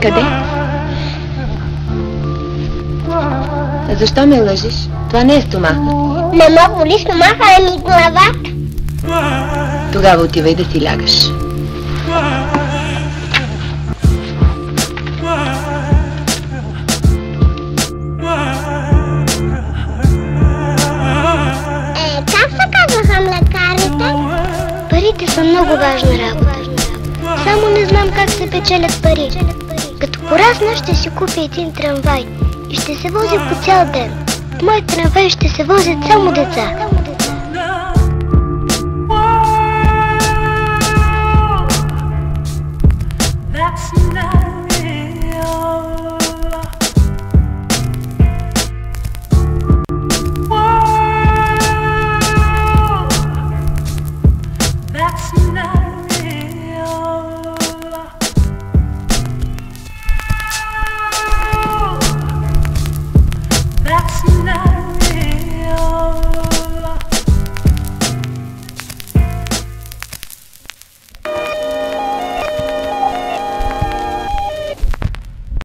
Къде? А защо ме лъжиш? Това не е стомаха. Не ме боли стомаха, ами главата. Тогава отивай да си лягаш. Как се казваха млекарите? Парите са много важна работа. Само не знам как се печелят пари. Като порасна ще си купя един трамвай и ще се возя по цял ден. В мой трамвай ще се возят само деца.